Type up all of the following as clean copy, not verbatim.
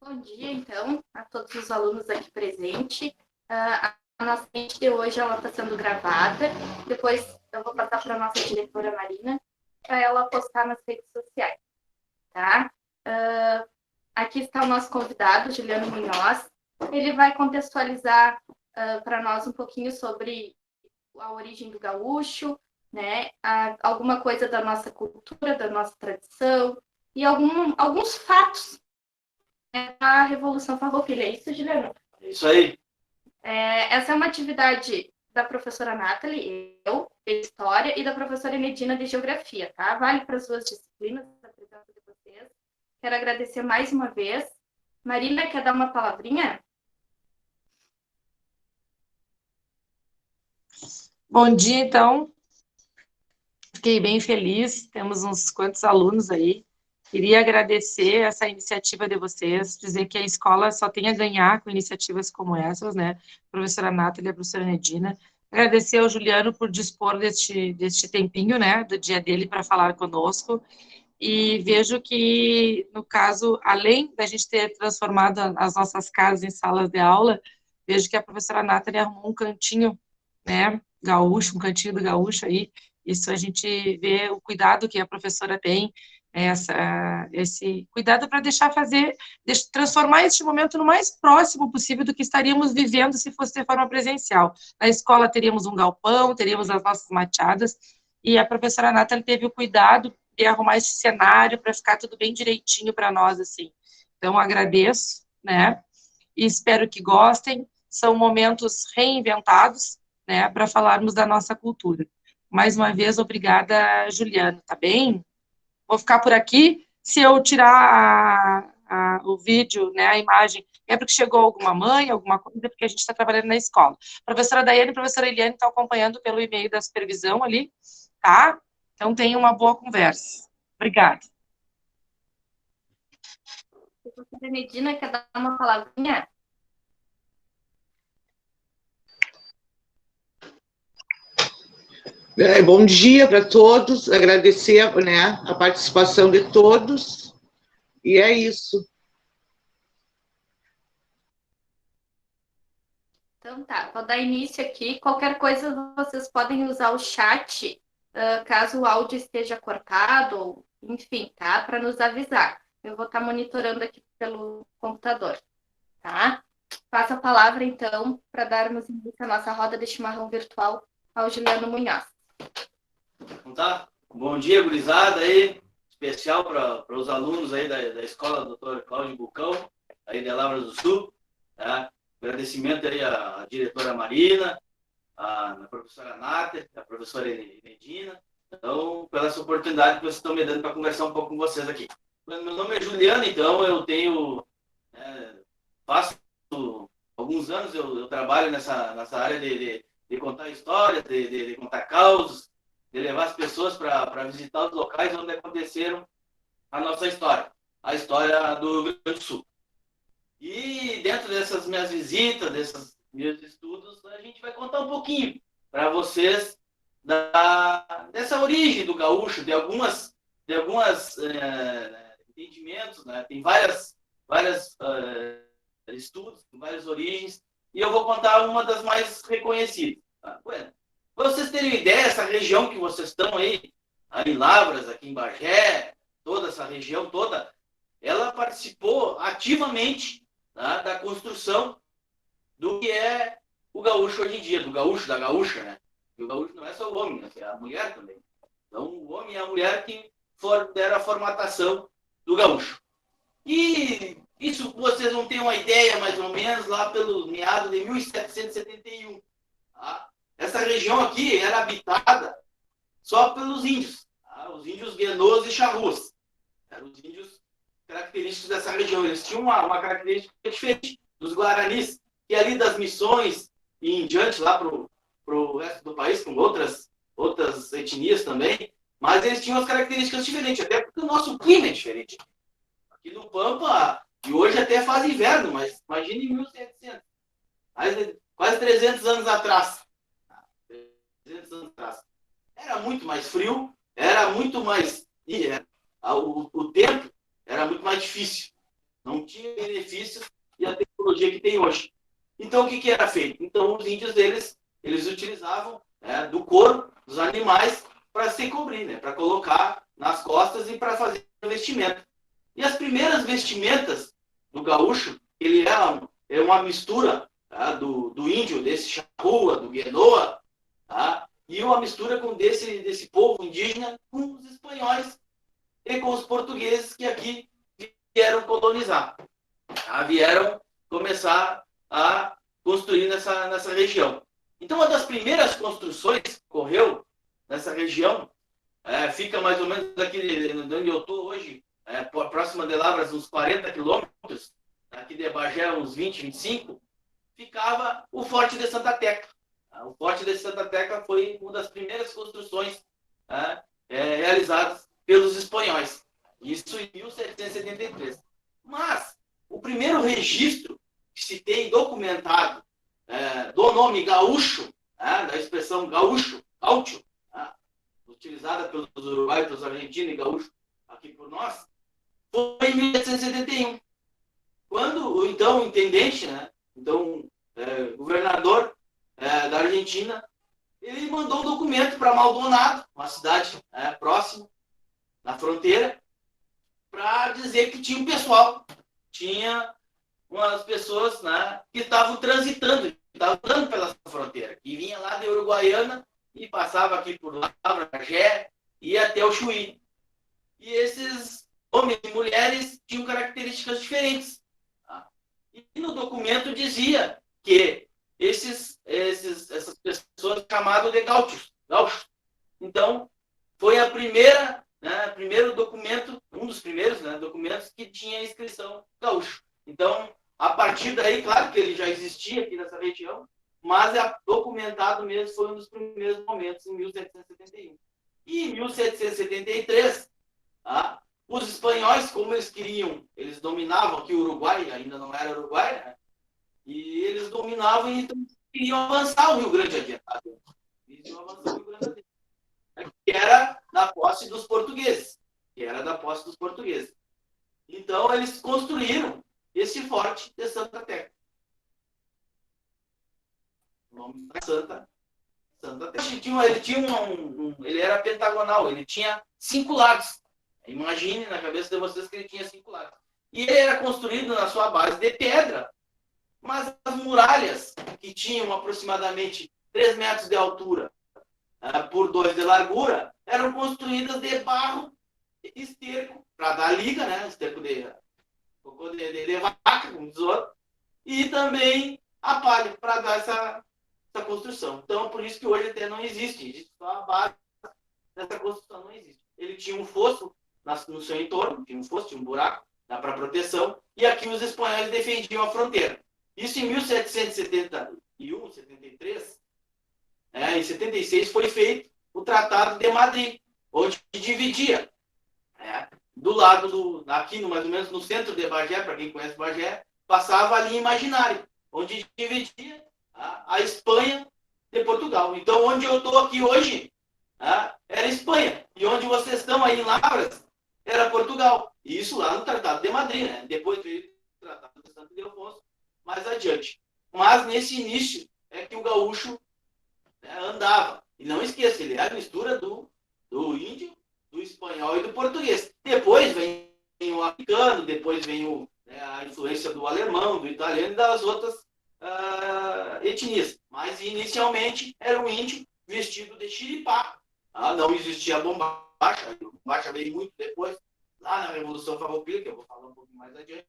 Bom dia, então, a todos os alunos aqui presentes. A nossa aula de hoje está sendo gravada. Depois eu vou passar para a nossa diretora Marina, para ela postar nas redes sociais, tá? Aqui está o nosso convidado, Juliano Munhoz. Ele vai contextualizar para nós um pouquinho sobre a origem do gaúcho, né? Alguma coisa da nossa cultura, da nossa tradição e alguns fatos da Revolução Farroupilha. É isso, Juliano? É isso aí. Essa é uma atividade da professora Nathalie, eu, de História, e da professora Medina, de Geografia, tá? Vale para as duas disciplinas, a presença de vocês. Quero agradecer mais uma vez. Marina, quer dar uma palavrinha? Bom dia, então. Fiquei bem feliz, temos uns quantos alunos aí. Queria agradecer essa iniciativa de vocês, dizer que a escola só tem a ganhar com iniciativas como essas, né? Professora Nathalie e a professora Medina. Agradecer ao Juliano por dispor deste tempinho, né, do dia dele para falar conosco. E vejo que, no caso, além da gente ter transformado as nossas casas em salas de aula, vejo que a professora Nathalie arrumou um cantinho, né, gaúcho, um cantinho do gaúcho aí. Isso a gente vê o cuidado que a professora tem, esse cuidado para transformar este momento no mais próximo possível do que estaríamos vivendo se fosse de forma presencial. Na escola teríamos um galpão, teríamos as nossas mateadas, e a professora Nathalie teve o cuidado de arrumar esse cenário para ficar tudo bem direitinho para nós, assim. Então, agradeço, né, e espero que gostem. São momentos reinventados, né, para falarmos da nossa cultura. Mais uma vez, obrigada, Juliano, tá bem? Vou ficar por aqui. Se eu tirar o vídeo, né, a imagem, é porque chegou alguma mãe, alguma coisa, porque a gente está trabalhando na escola. A professora Daiane e a professora Eliane estão acompanhando pelo e-mail da supervisão ali, tá? Então, tenha uma boa conversa. Obrigada. Professora Medina, quer dar uma palavrinha? Bom dia para todos, agradecer, né, a participação de todos, e é isso. Então tá, vou dar início aqui. Qualquer coisa vocês podem usar o chat, caso o áudio esteja cortado, ou enfim, tá? Para nos avisar. Eu vou estar monitorando aqui pelo computador, tá? Passo a palavra, então, para darmos início à nossa roda de chimarrão virtual ao Juliano Munhoz. Então tá? Bom dia, gurizada aí, especial para os alunos aí da escola Dr. Cláudio Bucão, aí de Lavras do Sul, tá? Agradecimento aí à diretora Marina, à professora Nathalie, à professora Medina, então, pela essa oportunidade que vocês estão me dando para conversar um pouco com vocês aqui. Meu nome é Juliano, então eu tenho, faço alguns anos, eu trabalho nessa área de contar histórias, de contar causos, de levar as pessoas para visitar os locais onde aconteceram a nossa história, a história do Rio Grande do Sul. E dentro dessas minhas visitas, desses meus estudos, a gente vai contar um pouquinho para vocês dessa origem do gaúcho, de algumas entendimentos, né? Tem várias estudos, várias origens, e eu vou contar uma das mais reconhecidas. Tá? Bueno, para vocês terem ideia, essa região que vocês estão aí em Lavras, aqui em Bagé, toda essa região toda, ela participou ativamente, tá, da construção do que é o gaúcho hoje em dia, do gaúcho, da gaúcha, né? E o gaúcho não é só o homem, né? É a mulher também. Então, o homem e a mulher que deram a formatação do gaúcho. E isso vocês vão ter uma ideia, mais ou menos, lá pelo meado de 1771. Tá? Essa região aqui era habitada só pelos índios, tá? Os índios guenosos e charrus. Eram os índios característicos dessa região. Eles tinham uma característica diferente dos guaranis, que ali das missões e em diante, lá para o resto do país, com outras etnias também, mas eles tinham as características diferentes, até porque o nosso clima é diferente. Aqui no Pampa, e hoje até faz inverno, mas imagine em 1700, quase 300 anos atrás. 300 anos atrás. Era muito mais frio, era muito mais... O tempo era muito mais difícil. não tinha benefícios e a tecnologia que tem hoje. Então, o que era feito? Então, os índios, eles utilizavam do couro dos animais para se cobrir, né? Para colocar nas costas e para fazer vestimenta. E as primeiras vestimentas do gaúcho, ele é uma mistura, tá? do índio, desse charrua, do guenoa, tá? E uma mistura desse povo indígena com os espanhóis e com os portugueses que aqui vieram colonizar. Tá? Vieram começar a construir nessa região. Então, uma das primeiras construções que ocorreu nessa região, fica mais ou menos aqui onde eu estou hoje, próxima de Lavras, uns 40 quilômetros, aqui de Bagé, uns 20, 25, ficava o Forte de Santa Tecla. O Forte de Santa Tecla foi uma das primeiras construções realizadas pelos espanhóis. Isso em 1773. Mas o primeiro registro que se tem documentado do nome gaúcho, da expressão gaúcho, gaúcho, utilizada pelos uruguaios, pelos argentinos e gaúchos aqui por nós, foi em 1771. Quando o então intendente, governador da Argentina, ele mandou um documento para Maldonado, uma cidade próxima, na fronteira, para dizer que tinha um pessoal, tinha umas pessoas que estavam transitando, estavam andando pela fronteira, que vinha lá da Uruguaiana e passava aqui por Bagé, ia até o Chuí. E esses homens e mulheres tinham características diferentes. Tá? E no documento dizia que essas pessoas chamadas de gaúchos. Então, foi primeiro documento, um dos primeiros documentos que tinha inscrição gaúcho. Então, a partir daí, claro que ele já existia aqui nessa região, mas documentado mesmo foi um dos primeiros momentos, em 1771. E em 1773, os espanhóis, como eles dominavam aqui o Uruguai, ainda não era Uruguai, e eles dominavam e então queriam avançar o Rio Grande adiantado. Que era da posse dos portugueses. Então, eles construíram esse forte de Santa Tecla. O nome da Santa Tecla. Ele era pentagonal, ele tinha 5 lados. Imagine na cabeça de vocês que ele tinha 5 lados. E ele era construído na sua base de pedra, mas as muralhas, que tinham aproximadamente 3 metros de altura por 2 de largura, eram construídas de barro e esterco, para dar liga, esterco de vaca, como diz o outro, e também a palha, para dar essa construção. Então, por isso que hoje até não existe só a base dessa construção, não existe. Ele tinha um fosso no seu entorno, tinha um buraco, para proteção, e aqui os espanhóis defendiam a fronteira. Isso em 1771, 73, em 76 foi feito o Tratado de Madrid, onde dividia do lado aqui mais ou menos no centro de Bagé, para quem conhece Bagé, passava a linha imaginária, onde dividia a Espanha de Portugal. Então, onde eu estou aqui hoje era Espanha, e onde vocês estão aí em Lavras era Portugal. E isso lá no Tratado de Madrid, Depois veio o Tratado de Santo Ildefonso, mais adiante. Mas nesse início é que o gaúcho andava. E não esqueça, ele é a mistura do índio, do espanhol e do português. Depois vem o africano, depois vem a influência do alemão, do italiano e das outras etnias. Mas inicialmente era um índio vestido de xiripá. Não existia a bombacha. A bombacha veio muito depois, lá na Revolução Farroupilha, que eu vou falar um pouco mais adiante.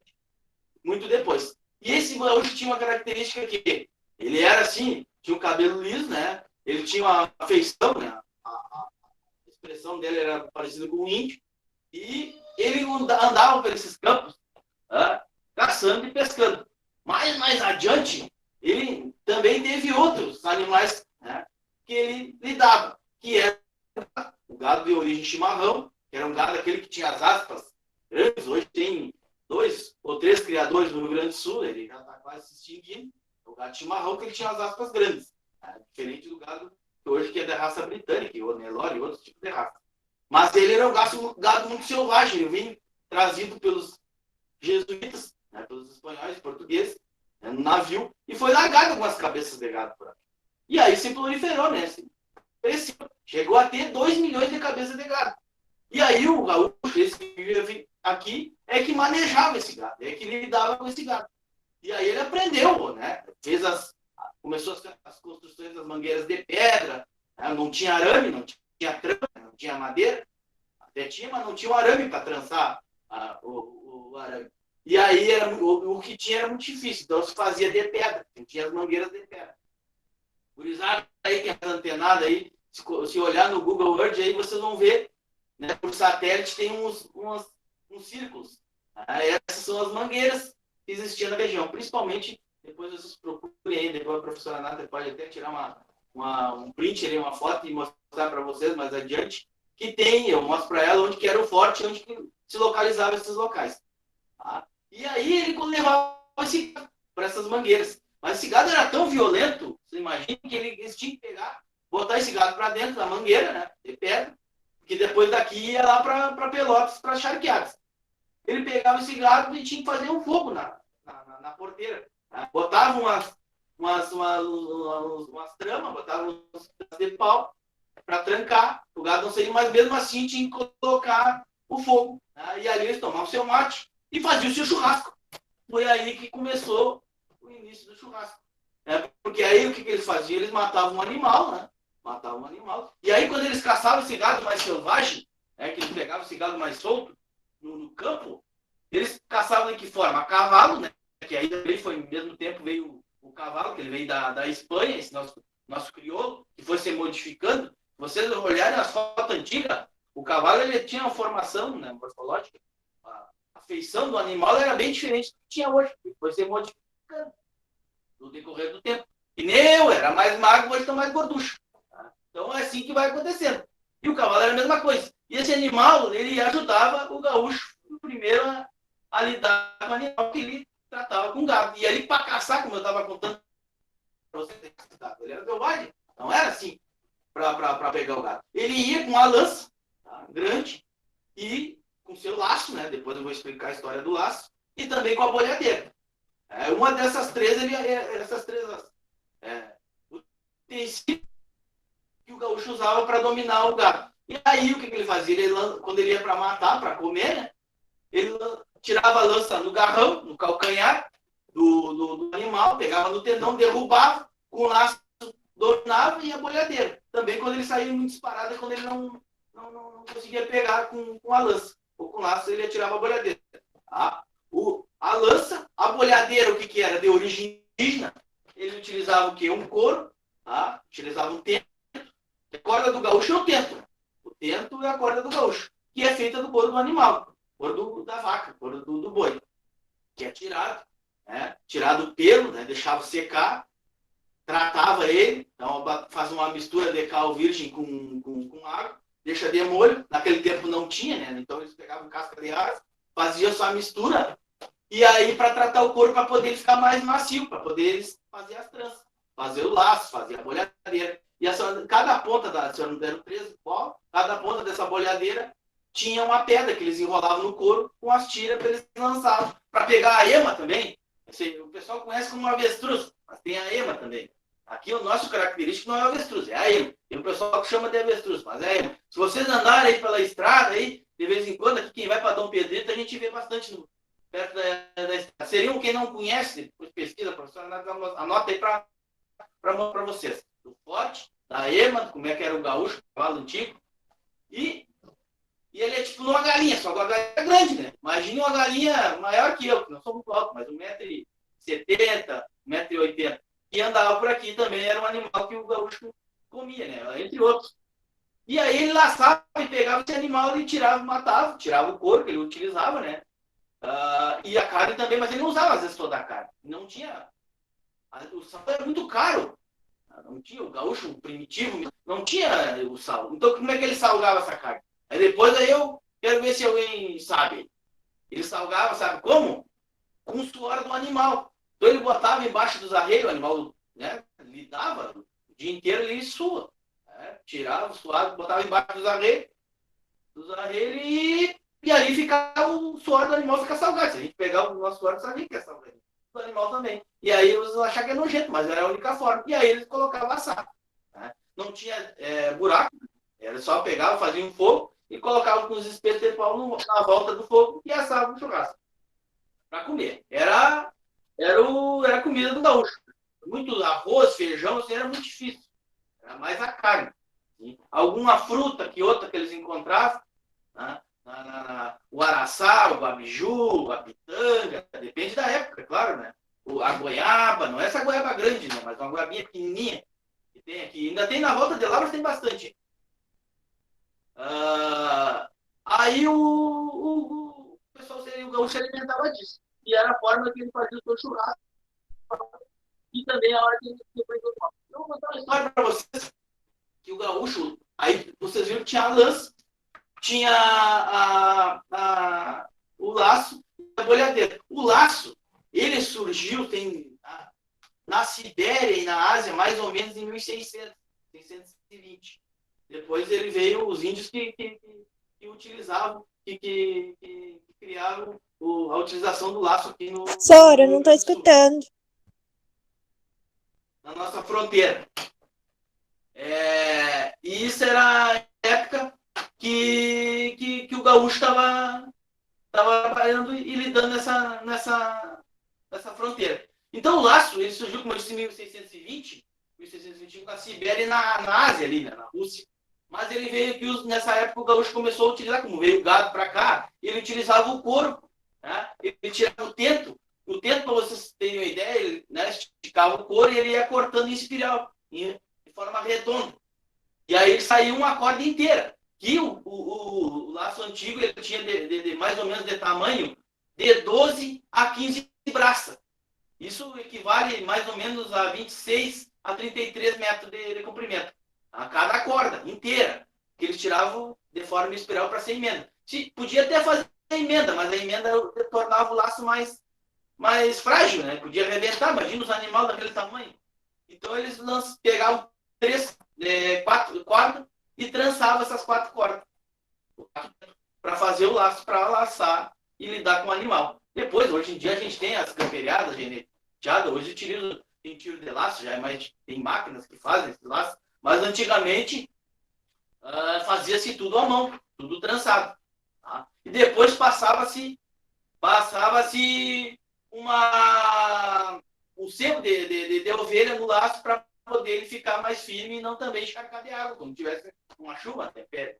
Muito depois. E esse gaúcho tinha uma característica que ele era assim, tinha o cabelo liso, Ele tinha uma feição, a expressão dele era parecida com um índio, e ele andava por esses campos, caçando e pescando. Mas mais adiante, ele também teve outros animais que ele lidava, que era o gado de origem chimarrão, que era um gado aquele que tinha as aspas grandes. Hoje tem 2 ou 3 criadores no Rio Grande do Sul, ele já está quase se extinguindo. O gado chimarrão, que ele tinha as aspas grandes, diferente do gado que hoje que é da raça britânica, o Nelore e outros tipos de raça. Mas ele era um gado muito selvagem, ele vinha trazido jesuítas, né, pelos espanhóis, portugueses, né, no navio, e foi largado algumas cabeças de gado por aqui. E aí se proliferou, né? Cresceu. Chegou a ter 2 milhões de cabeças de gado. E aí o gaúcho, esse que vive aqui, é que manejava esse gado, é que lidava com esse gado. E aí ele aprendeu, né? Começou as construções das mangueiras de pedra, né? Não tinha arame, não tinha trama, não tinha madeira. Até tinha, mas não tinha o arame para trançar o arame. E aí o que tinha era muito difícil, então se fazia de pedra, não tinha as mangueiras de pedra. Por isso, aí que é antenada aí, se olhar no Google Earth, aí vocês vão ver, né, por satélite tem uns círculos. Essas são as mangueiras que existiam na região, principalmente, depois vocês procurem aí, depois a professora Nata pode até tirar um print ali, uma foto e mostrar para vocês mais adiante, que tem, eu mostro para ela onde que era o forte, onde que se localizavam esses locais. Tá? E aí ele levava esse gado para essas mangueiras. Mas esse gado era tão violento, você imagina que eles tinham que pegar, botar esse gado para dentro da mangueira, né, de pedra, que depois daqui ia lá para Pelotas, para Charqueadas. Ele pegava esse gado e tinha que fazer um fogo na porteira. Tá? Botava umas tramas, botava uns de pau para trancar, o gado não saía, mas mesmo assim tinha que colocar o fogo. Tá? E ali eles tomavam seu mate e faziam o seu churrasco. Foi aí que começou o início do churrasco. Porque aí o que eles faziam? Eles matavam um animal, né? Matavam um animal. E aí quando eles caçavam esse gado mais selvagem, que eles pegavam esse gado mais solto no campo, eles caçavam de que forma? A cavalo, né? Que aí também foi, ao mesmo tempo veio o cavalo, que ele veio da Espanha, esse nosso crioulo, que foi se modificando. Se vocês olharem as fotos antigas, o cavalo ele tinha uma formação, né, morfológica. A feição do animal era bem diferente do que tinha hoje. Ele foi se modificando no decorrer do tempo. E nem eu era mais magro, hoje estou mais gorducho. Tá? Então é assim que vai acontecendo. E o cavalo era a mesma coisa. E esse animal, ele ajudava o gaúcho primeiro a lidar com o animal que ele tratava com gado. E ali para caçar, como eu estava contando para vocês, ele era selvagem. Não era assim para pegar o gado. Ele ia com uma lança, tá, grande e com seu laço, né? Depois eu vou explicar a história do laço, e também com a boiadeira. Uma dessas três, utensílios que o gaúcho usava para dominar o gado. E aí o que ele fazia? Quando ele ia para matar, para comer, né? Ele tirava a lança no garrão, no calcanhar do animal, pegava no tendão, derrubava, com o laço dominava, e a boiadeira. Também quando ele saía muito disparado, quando ele não conseguia pegar com a lança. Ou com o laço, ele atirava a boiadeira. Tá? A lança, a boiadeira, o que era? De origem indígena. Ele utilizava o quê? Um couro, tá? Utilizava um tento. A corda do gaúcho é o tento. O tento é a corda do gaúcho, que é feita do couro do animal, couro da vaca, couro do boi, que é tirado, né? Tirado o pelo, né? Deixava secar, tratava ele, então faz uma mistura de cal virgem com água, deixa de molho. Naquele tempo não tinha, né? Então eles pegavam casca de asa, faziam só a mistura, e aí para tratar o couro, para poder ficar mais macio, para poder eles fazer as tranças, fazer o laço, fazer a bolhadeira. E cada ponta se eu não deram 13 pó, cada ponta dessa bolhadeira tinha uma pedra que eles enrolavam no couro com as tiras para eles lançavam. Para pegar a ema também, o pessoal conhece como avestruz, mas tem a ema também. Aqui o nosso característico não é o avestruz, é a ema. Tem o pessoal que chama de avestruz, mas é a ema. Se vocês andarem aí pela estrada, aí, de vez em quando, aqui quem vai para Dom Pedrito, a gente vê bastante perto da estrada. Seriam quem não conhece, depois pesquisa, professor, anota aí para vocês. Do forte, da ema, como é que era o gaúcho, o cavalo antigo. E ele é tipo uma galinha, só que a galinha é grande, né? Imagine uma galinha maior que eu, que não sou muito alto, mas 1,70 m, 1,80 m. E andava por aqui também, era um animal que o gaúcho comia, né? Entre outros. E aí ele laçava e pegava esse animal e tirava, matava, tirava o couro que ele utilizava, né? E a carne também, mas ele não usava às vezes toda a carne. Não tinha. O sal era muito caro. Não tinha o gaúcho primitivo, não tinha o sal. Então como é que ele salgava essa carne? Aí depois eu quero ver se alguém sabe. Ele salgava, sabe como? Com o suor do animal. Então ele botava embaixo dos arreios, o animal, né, lidava o dia inteiro, ele sua. Né? Tirava o suado, botava embaixo dos arreios e e ali ficava o suor do animal ficar salgado. Se a gente pegar o nosso suor, sabia que é salgado. Do animal também. E aí eles achavam que é nojento, mas era a única forma. E aí eles colocavam assar. Né? Não tinha buraco, era só pegava, fazia um fogo e colocava com os espetos de pau na volta do fogo e assava no churrasco para comer. Era a comida do gaúcho. Muito arroz, feijão, assim, era muito difícil. Era mais a carne. Sim. Alguma fruta que outra que eles encontravam, né? O araçá, o abiju, a pitanga, depende da época, claro, né? A goiaba, não é essa goiaba grande, né? Mas uma goiabinha pequenininha que tem aqui. Ainda tem na volta de Lavras, tem bastante. Aí o pessoal, o gaúcho se alimentava disso. E era a forma que ele fazia o seu churrasco. E também a hora que ele depois eu vou contar uma história para vocês, que o gaúcho, aí vocês viram que tinha a lança, tinha o laço e a bolhadeira. O laço, ele surgiu na Sibéria e na Ásia mais ou menos em 1600, 620. Depois ele veio os índios que utilizavam, que criaram a utilização do laço aqui no... Sora, não estou escutando. Na nossa fronteira. E isso era a época que o gaúcho estava trabalhando e lidando nessa fronteira. Então o laço, ele surgiu, como eu disse, em 1620, na Sibéria e na Ásia, ali, né, na Rússia. Mas ele veio que nessa época o gaúcho começou a utilizar, como veio o gado para cá, ele utilizava o couro, né? Ele tirava o tento. O tento, para vocês terem uma ideia, ele, né, esticava o couro e ele ia cortando em espiral, de forma redonda. E aí ele saía uma corda inteira. Que o laço antigo ele tinha de mais ou menos de tamanho de 12 a 15 braças. Isso equivale mais ou menos a 26 a 33 metros de comprimento. A cada corda inteira, que eles tiravam de forma espiral para ser emenda. Podia até fazer emenda, mas a emenda tornava o laço mais frágil, né? Podia arrebentar, imagina os animais daquele tamanho. Então eles pegavam 4 cordas e trançavam essas 4 cordas para fazer o laço, para laçar e lidar com o animal. Depois, hoje em dia, a gente tem as camperiadas geneteadas, hoje utiliza tem tiro de laço, já tem máquinas que fazem esse laço, mas antigamente fazia-se tudo à mão, tudo trançado. Tá? E depois passava-se um sebo de ovelha no laço para poder ele ficar mais firme e não também encharcar de água, como tivesse uma chuva até perto.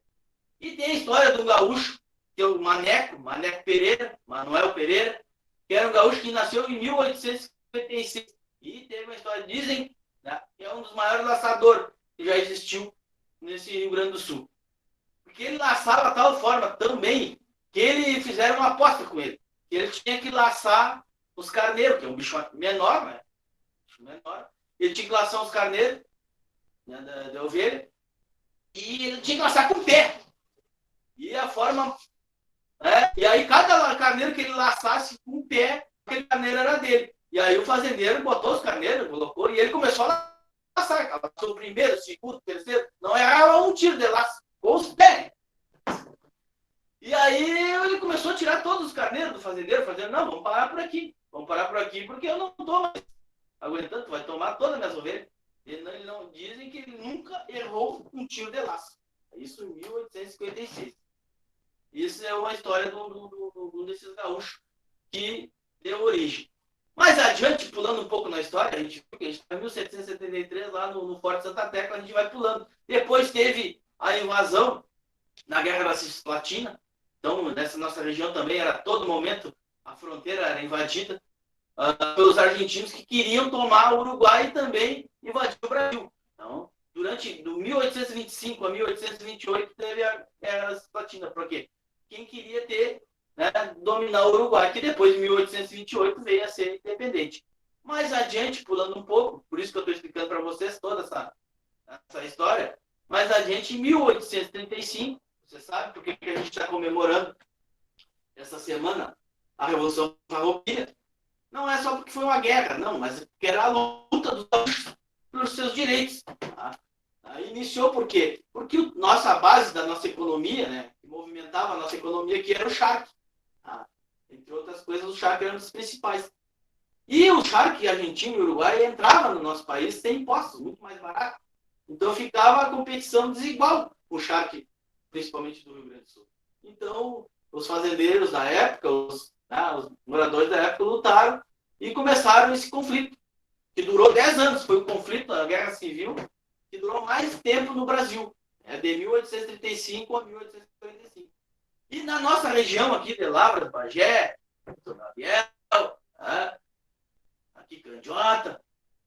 E tem a história do gaúcho, que é o Maneco Pereira, Manuel Pereira, que era um gaúcho que nasceu em 1856. E teve uma história, dizem, né, que é um dos maiores laçadores que já existiu nesse Rio Grande do Sul. Porque ele laçava de tal forma também que ele fizeram uma aposta com ele. Que ele tinha que laçar os carneiros, que é um bicho menor, né? Ele tinha que laçar os carneiros, né, da ovelha, e ele tinha que laçar com o pé. E a forma... e aí cada carneiro que ele laçasse com o pé, aquele carneiro era dele. E aí o fazendeiro botou os carneiros, colocou, e ele começou a laçar. Laçou o primeiro, o segundo, o terceiro. Não errava um tiro de laço, com os pés. E aí ele começou a tirar todos os carneiros do fazendeiro, fazendo, não, vamos parar por aqui. Vamos parar por aqui, porque eu não estou mais aguentando, tu vai tomar todas as minhas ovelhas. Ele não dizem que ele nunca errou um tiro de laço. Isso em 1856. Isso é uma história de um desses gaúchos que deu origem. Mais adiante, pulando um pouco na história, a gente está em 1773, lá no Forte Santa Tecla, a gente vai pulando. Depois teve a invasão na Guerra da Cisplatina. Então, nessa nossa região também, era todo momento, a fronteira era invadida pelos argentinos que queriam tomar o Uruguai e também invadir o Brasil. Então, durante do 1825 a 1828, teve a Guerra da Cisplatina. Por quê? Quem queria dominar o Uruguai, que depois, em 1828, veio a ser independente. Mais adiante, pulando um pouco, por isso que eu estou explicando para vocês toda essa história, mais adiante, em 1835, você sabe por que a gente está comemorando essa semana a Revolução Farroupilha? Não é só porque foi uma guerra, não, mas porque era a luta dos gaúchos pelos seus direitos. Tá? Iniciou por quê? Porque nossa base da nossa economia, né, que movimentava a nossa economia, que era o charque. Entre outras coisas, o charque era um dos principais. E o charque argentino e uruguai entrava no nosso país sem impostos, muito mais barato. Então ficava a competição desigual, o charque, principalmente do Rio Grande do Sul. Então, os fazendeiros da época, os moradores da época lutaram e começaram esse conflito, que durou 10 anos. Foi o conflito, a Guerra Civil, que durou mais tempo no Brasil, de 1835 a 1845. E na nossa região aqui de Lavras, Bagé, São Gabriel, aqui Candiota,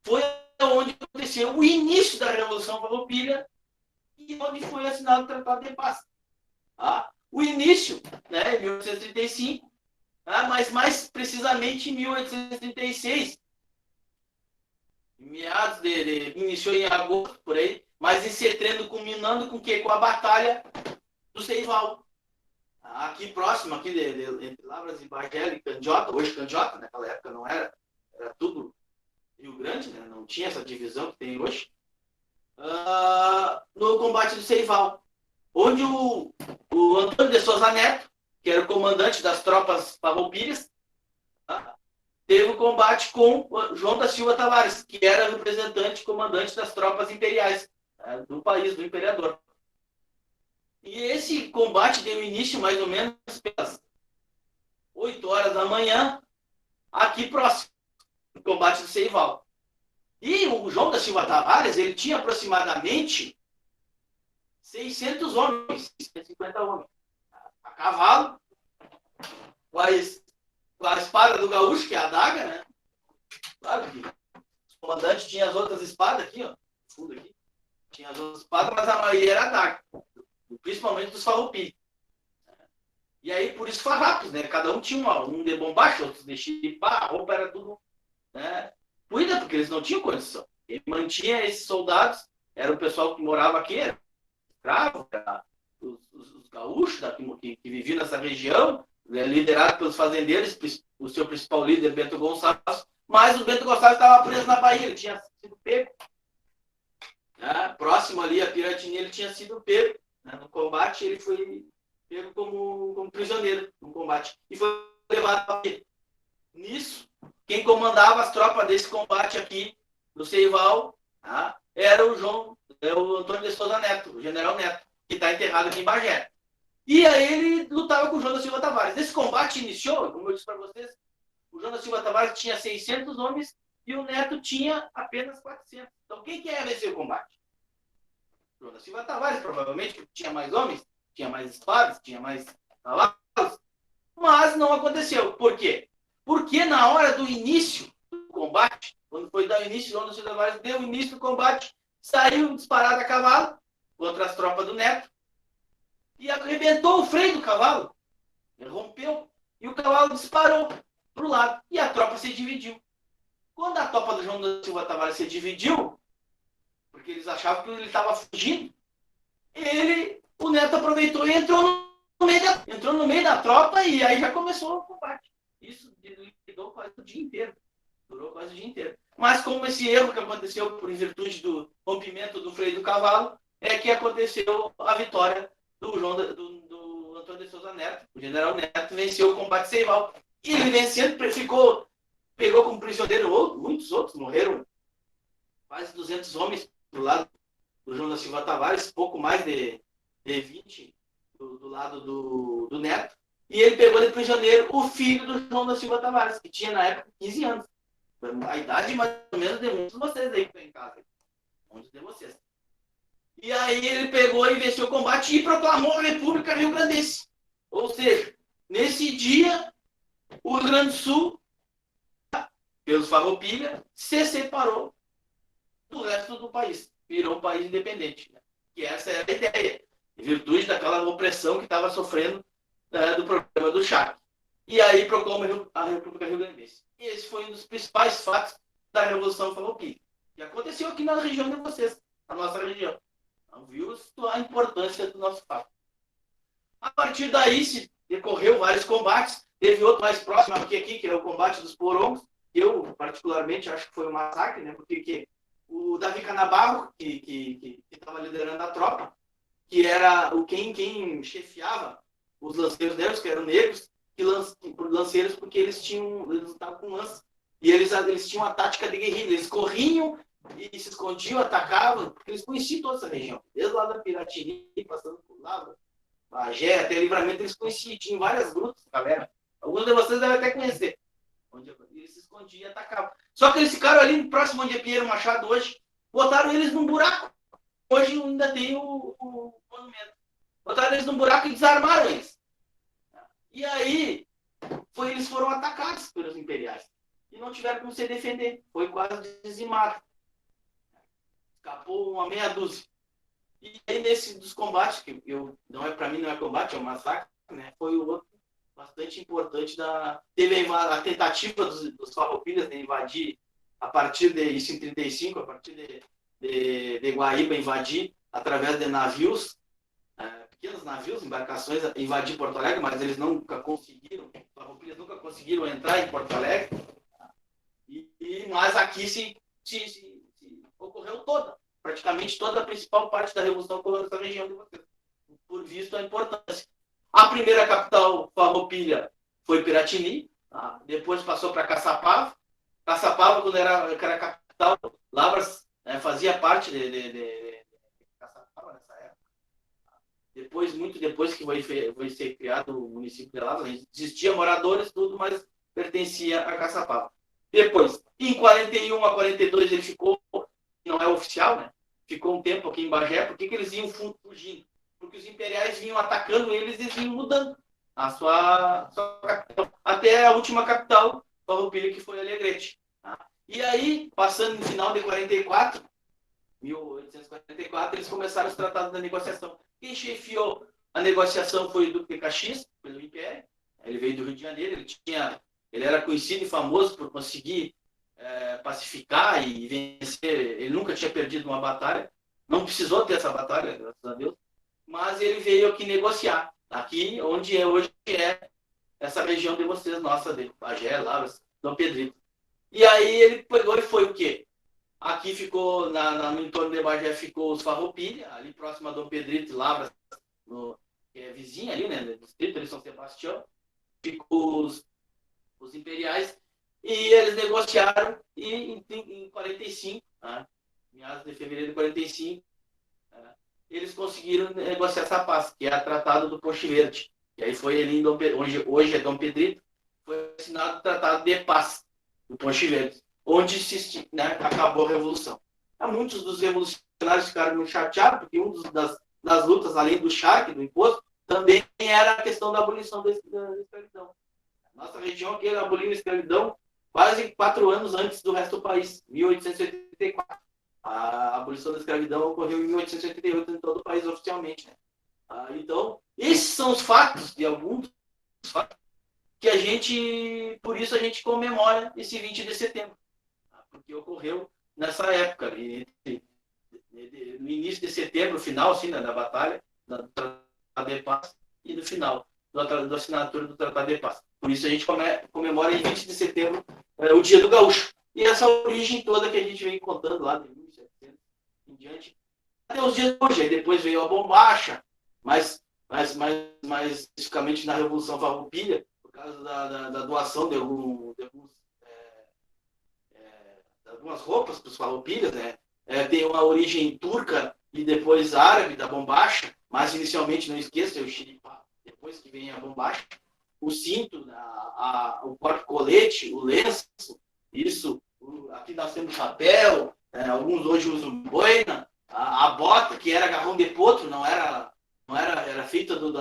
foi onde aconteceu o início da Revolução Farroupilha e onde foi assinado o Tratado de Paz. O início, né, em 1835, mas mais precisamente em 1836, meados iniciou em agosto, por aí, mas em setembro, culminando com o quê? Com a Batalha do Seival. Aqui próximo, aqui entre Lavras e Bagé e Candiota, hoje Candiota, naquela época não era tudo Rio Grande, né? Não tinha essa divisão que tem hoje, no combate do Seival, onde o Antônio de Souza Neto, que era o comandante das tropas farroupilhas, teve um combate com João da Silva Tavares, que era representante comandante das tropas imperiais do país, do imperador. E esse combate deu início mais ou menos pelas 8 horas da manhã, aqui próximo, no combate do Seival. E o João da Silva Tavares, ele tinha aproximadamente 600 homens, 650 homens, a cavalo, com a espada do gaúcho, que é a adaga, né? Claro que o comandante tinha as outras espadas aqui, ó, no fundo aqui. Tinha as outras espadas, mas a maioria era adaga, principalmente dos farroupilhas. E aí, por isso, farrapos, né? Cada um tinha um de bombacha, outros de chipá, a roupa era tudo, né? Cuida, porque eles não tinham condição. Ele mantinha esses soldados, era o pessoal que morava aqui, era escravo, era os gaúchos que viviam nessa região, liderado pelos fazendeiros, o seu principal líder, Bento Gonçalves, mas o Bento Gonçalves estava preso na Bahia, ele tinha sido pego. Próximo ali a Piratini, ele tinha sido pego. No combate, ele foi pego como prisioneiro no combate. E foi levado para Bahia. Nisso, quem comandava as tropas desse combate aqui, no Seival, era o Antônio de Souza Neto, o general Neto, que está enterrado aqui em Bagé. E aí ele lutava com o João da Silva Tavares. Esse combate iniciou, como eu disse para vocês, o João da Silva Tavares tinha 600 homens e o Neto tinha apenas 400. Então, quem que ia vencer o combate? O João da Silva Tavares, provavelmente, porque tinha mais homens, tinha mais espadas, tinha mais cavalos, mas não aconteceu. Por quê? Porque na hora do início do combate, quando foi dar o início, o João da Silva Tavares deu o início do combate, saiu disparado a cavalo contra as tropas do Neto, e arrebentou o freio do cavalo. Ele rompeu. E o cavalo disparou para o lado. E a tropa se dividiu. Quando a tropa do João da Silva Tavares se dividiu, porque eles achavam que ele estava fugindo, o Neto aproveitou e entrou no meio da tropa e aí já começou o combate. Isso durou quase o dia inteiro. Mas como esse erro que aconteceu por virtude do rompimento do freio do cavalo, é que aconteceu a vitória do Antônio de Souza Neto. O general Neto venceu o combate Seival. E ele vencendo, pegou como prisioneiro muitos outros, morreram quase 200 homens do lado do João da Silva Tavares, pouco mais de 20 do lado do Neto. E ele pegou de prisioneiro o filho do João da Silva Tavares, que tinha na época 15 anos. A idade mais ou menos de muitos de vocês aí que estão em casa. Muitos de vocês. E aí ele pegou e venceu o combate e proclamou a República Rio-Grandense. Ou seja, nesse dia, o Rio Grande do Sul, pelos Farroupilha, se separou do resto do país. Virou um país independente. Né? Que essa era a ideia. Em virtude daquela opressão que estava sofrendo do problema do charque. E aí proclamou a República Rio-Grandense. E esse foi um dos principais fatos da Revolução Farroupilha. E aconteceu aqui na região de vocês, na nossa região. Viu a importância do nosso fato. A partir daí se decorreu vários combates. Teve outro mais próximo aqui, que é o combate dos Porongos. Eu, particularmente, acho que foi um massacre, né? Porque o Davi Canabarro, que estava liderando a tropa, que era quem chefiava os lanceiros negros, que eram negros, lanceiros porque eles estavam com lança. E eles tinham uma tática de guerrilha. Eles corriam e se escondiam, atacavam, porque eles conheciam toda essa região. Desde lá da Piratini, passando por lá, Bagé, até Livramento, eles conheciam. Tinham várias grutas, galera. Alguns de vocês devem até conhecer. Onde eles se escondiam e atacavam. Só que eles ficaram ali próximo onde é Pinheiro Machado hoje, botaram eles num buraco. Hoje ainda tem o monumento. Botaram eles num buraco e desarmaram eles. E aí, eles foram atacados pelos imperiais. E não tiveram como se defender. Foi quase dizimado. Escapou uma meia dúzia. E aí, nesse dos combates, que para mim não é combate, é um massacre, né? Foi o outro bastante importante. Teve a tentativa dos farroupilhas de invadir, a partir de isso em 35, a partir de Guaíba, invadir através de navios, pequenos navios, embarcações, invadir Porto Alegre, mas eles nunca conseguiram, os farroupilhas nunca conseguiram entrar em Porto Alegre. Mas aqui se ocorreu praticamente toda a principal parte da Revolução ocorreu nessa região de vocês, por visto a importância. A primeira capital farroupilha foi Piratini, depois passou para Caçapava. Caçapava, quando era capital, Lavras fazia parte de Caçapava nessa época. Muito depois que foi ser criado o município de Lavras, existia moradores, tudo, mas pertencia a Caçapava. Depois, em 41 a 42, ele ficou, não é oficial, né? Ficou um tempo aqui em Bagé. Por que eles iam fugindo? Porque os imperiais vinham atacando eles e vinham mudando a sua capital. Até a última capital, Farroupilha, que foi Alegrete. E aí, passando no final de 44, 1844, eles começaram os tratados da negociação. Quem chefiou a negociação foi o Duque de Caxias, pelo Império. Ele veio do Rio de Janeiro, ele era conhecido e famoso por conseguir pacificar e vencer. Ele nunca tinha perdido uma batalha, não precisou ter essa batalha, graças a Deus, mas ele veio aqui negociar, aqui onde hoje é essa região de vocês, nossa, de Bagé, Lavras, Dom Pedrito. E aí ele pegou e foi o quê? Aqui ficou, no entorno de Bagé, ficou os Farroupilha, ali próximo a Dom Pedrito, Lavras, que é vizinha ali, né, do distrito de São Sebastião, ficou os imperiais, e eles negociaram, e em 45, meados de fevereiro de 45, eles conseguiram negociar essa paz, que é o Tratado do Ponche Verde. E aí foi ali, hoje é Dom Pedrito, foi assinado o Tratado de Paz do Ponche Verde, onde acabou a Revolução. Muitos dos revolucionários ficaram muito chateados, porque das lutas, além do charque, do imposto, também era a questão da abolição da escravidão. Nossa região aqui aboliu a escravidão quase 4 anos antes do resto do país, 1884. A abolição da escravidão ocorreu em 1888 em todo o país oficialmente. Então, esses são os fatos, de alguns fatos, que por isso a gente comemora esse 20 de setembro. Porque ocorreu nessa época, no início de setembro, final assim, da batalha, do Tratado de Paz, e no final da assinatura do Tratado de Paz. Por isso a gente comemora em 20 de setembro o Dia do Gaúcho. E essa origem toda que a gente vem contando lá, de 1700 em diante, até os dias de hoje. Aí depois veio a bombacha, mais especificamente na Revolução Farroupilha, por causa da doação de algumas roupas para os farroupilhas, né? Tem uma origem turca e depois árabe da bombacha, mas inicialmente, não esqueça, o xiripá, depois que vem a bombacha, o cinto, o porta-colete, o lenço, isso, aqui nós temos chapéu, alguns hoje usam boina, a bota, que era garrão de potro, era feita do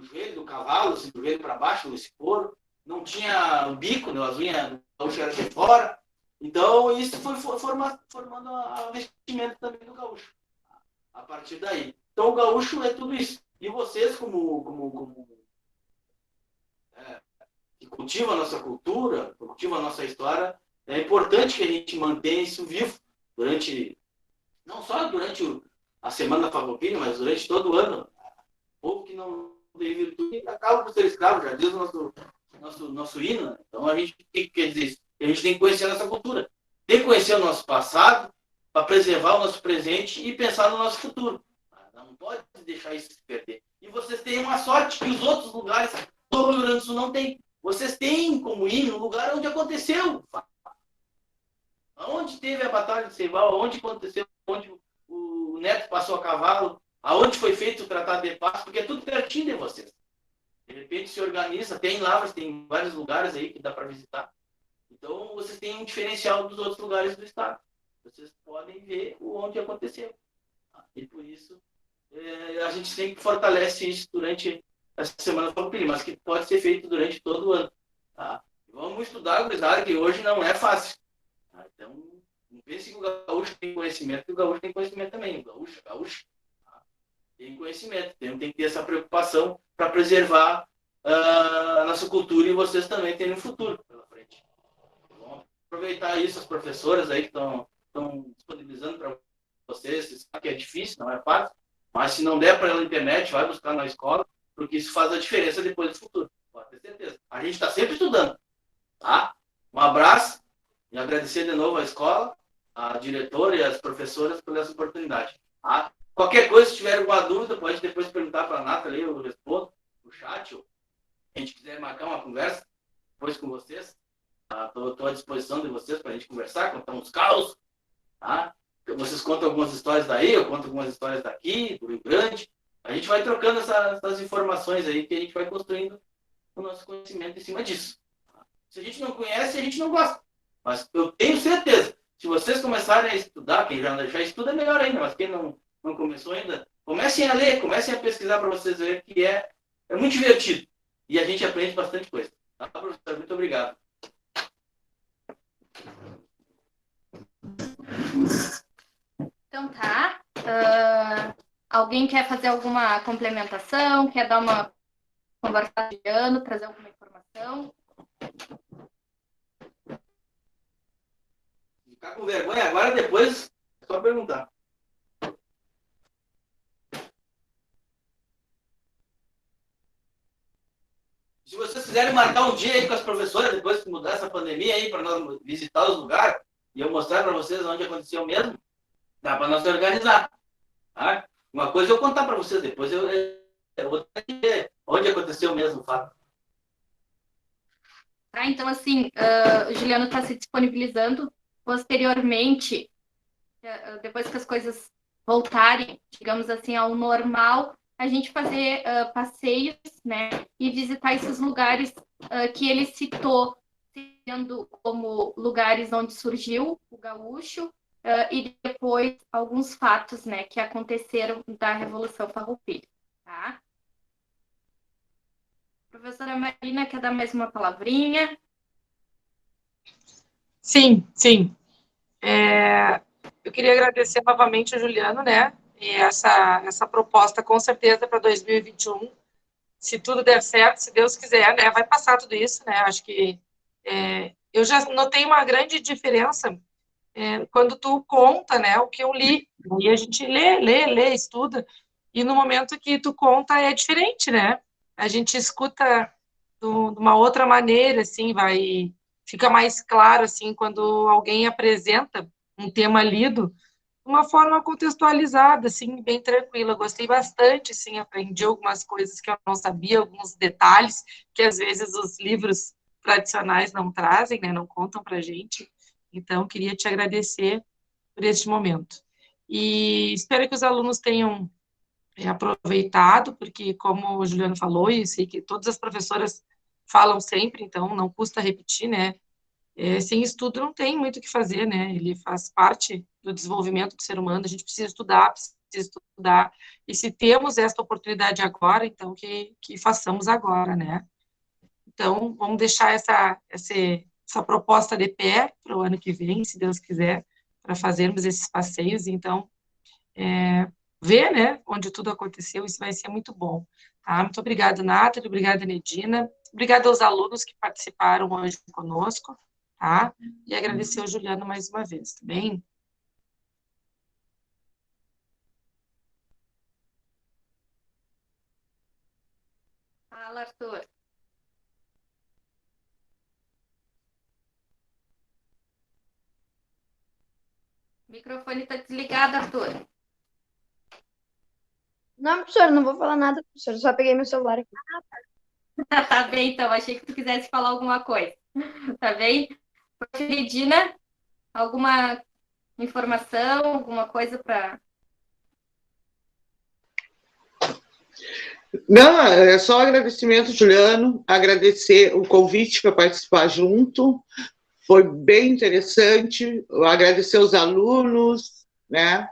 joelho do cavalo, assim, do joelho para baixo, esse couro, não tinha o bico, né, as unhas do gaúcho eram de fora. Então, isso foi formando a vestimenta também do gaúcho, a partir daí. Então, o gaúcho é tudo isso. E vocês, que cultivam a nossa cultura, cultivam a nossa história, é importante que a gente mantenha isso vivo não só durante a Semana Farroupilha, mas durante todo o ano. O povo que não tem virtude acaba por ser escravo, já diz o nosso hino. Então, o que quer dizer isso? A gente tem que conhecer a nossa cultura. tem que conhecer o nosso passado para preservar o nosso presente e pensar no nosso futuro. Não pode deixar isso se perder. E vocês têm uma sorte que os outros lugares do Rio Grande do Sul não têm. Vocês têm como ir no lugar onde aconteceu. Onde teve a Batalha de Ceibal, onde aconteceu, onde o Neto passou a cavalo, aonde foi feito o Tratado de Paz, porque é tudo pertinho de vocês. De repente se organiza, tem Lavras, tem vários lugares aí que dá para visitar. Então vocês têm um diferencial dos outros lugares do estado. Vocês podem ver onde aconteceu. E por isso a gente sempre fortalece isso durante essa Semana Farroupilha, mas que pode ser feito durante todo o ano. Tá? Vamos estudar, gurizada, que hoje não é fácil. Tá? Então, não pense que o gaúcho tem conhecimento, que o gaúcho tem conhecimento também. O gaúcho tá? Tem conhecimento. Tem que ter essa preocupação para preservar a nossa cultura e vocês também terem um futuro pela frente. Vamos aproveitar isso, as professoras aí que estão disponibilizando para vocês, que é difícil, não é fácil, mas se não der pela internet, vai buscar na escola, porque isso faz a diferença depois do futuro. Pode ter certeza. A gente está sempre estudando. Tá? Um abraço e agradecer de novo à escola, a diretora e as professoras por essa oportunidade. Tá? Qualquer coisa, se tiver alguma dúvida, pode depois perguntar para a Nathalie, eu respondo no chat, ou se a gente quiser marcar uma conversa depois com vocês. Estou à disposição de vocês para a gente conversar, contar uns caos. Tá? Vocês contam algumas histórias daí, eu conto algumas histórias daqui, do Rio Grande. A gente vai trocando essas informações aí que a gente vai construindo o nosso conhecimento em cima disso. Se a gente não conhece, a gente não gosta. Mas eu tenho certeza, se vocês começarem a estudar, quem já estuda é melhor ainda, mas quem não começou ainda, comecem a ler, comecem a pesquisar para vocês verem que é muito divertido. E a gente aprende bastante coisa. Tá, professor? Muito obrigado. Então tá. Alguém quer fazer alguma complementação? Quer dar uma conversada de ano, trazer alguma informação? Ficar com vergonha agora, depois é só perguntar. Se vocês quiserem marcar um dia aí com as professoras, depois que mudar essa pandemia aí, para nós visitar os lugares, e eu mostrar para vocês onde aconteceu mesmo, dá para nós se organizar. Tá? Uma coisa eu contar para vocês, depois eu vou ter onde aconteceu mesmo o fato. Tá, então, assim, o Juliano está se disponibilizando posteriormente, depois que as coisas voltarem, digamos assim, ao normal, a gente fazer passeios, né, e visitar esses lugares que ele citou, sendo como lugares onde surgiu o gaúcho, e depois alguns fatos, né, que aconteceram da Revolução Farroupilha, tá? Professora Marina, quer dar mais uma palavrinha? Sim, sim. Eu queria agradecer novamente ao Juliano, né? E essa proposta, com certeza, para 2021, se tudo der certo, se Deus quiser, né? Vai passar tudo isso, né? Acho que eu já notei uma grande diferença quando tu conta, né, o que eu li. E a gente lê, estuda, e no momento que tu conta é diferente, né? A gente escuta de uma outra maneira, assim, fica mais claro, assim, quando alguém apresenta um tema lido de uma forma contextualizada, assim, bem tranquila. Eu gostei bastante, assim, aprendi algumas coisas que eu não sabia, alguns detalhes que às vezes os livros tradicionais não trazem, né, não contam pra gente. Então, queria te agradecer por este momento. E espero que os alunos tenham aproveitado, porque, como o Juliano falou, e sei que todas as professoras falam sempre, então não custa repetir, né? Sem estudo não tem muito o que fazer, né? Ele faz parte do desenvolvimento do ser humano, a gente precisa estudar, e se temos esta oportunidade agora, então que façamos agora, né? Então, vamos deixar essa proposta de pé para o ano que vem, se Deus quiser, para fazermos esses passeios. Então, ver, né, onde tudo aconteceu, isso vai ser muito bom. Tá? Muito obrigada, Nathalie, obrigada, Nedina, obrigada aos alunos que participaram hoje conosco, tá? E agradecer ao Juliano mais uma vez, tá bem? Fala, Arthur. microfone está desligado, Arthur. Não, professor, não vou falar nada, professor. Só peguei meu celular aqui. Tá bem, então. Achei que tu quisesse falar alguma coisa. Tá bem? Prof. Regina, alguma informação, alguma coisa para... Não, é só agradecimento, Juliano, agradecer o convite para participar junto, foi bem interessante, agradecer os alunos, né?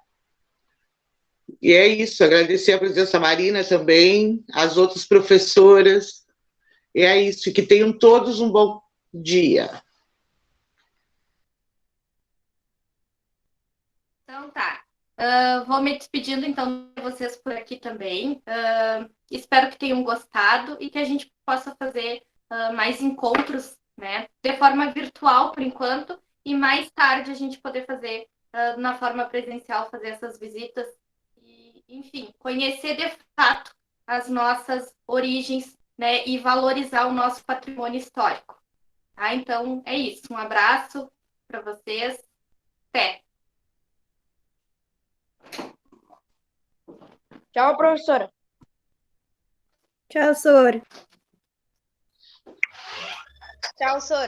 E é isso, agradecer a presença Marina também, as outras professoras, e é isso, que tenham todos um bom dia. Então tá. Vou me despedindo, então, de vocês por aqui também. Espero que tenham gostado e que a gente possa fazer mais encontros, né? De forma virtual, por enquanto, e mais tarde a gente poder fazer na forma presencial, fazer essas visitas e, enfim, conhecer de fato as nossas origens, né? E valorizar o nosso patrimônio histórico. Tá? Então, é isso. Um abraço para vocês. Até! Tchau, professora. Tchau, Sora. Tchau, Sora.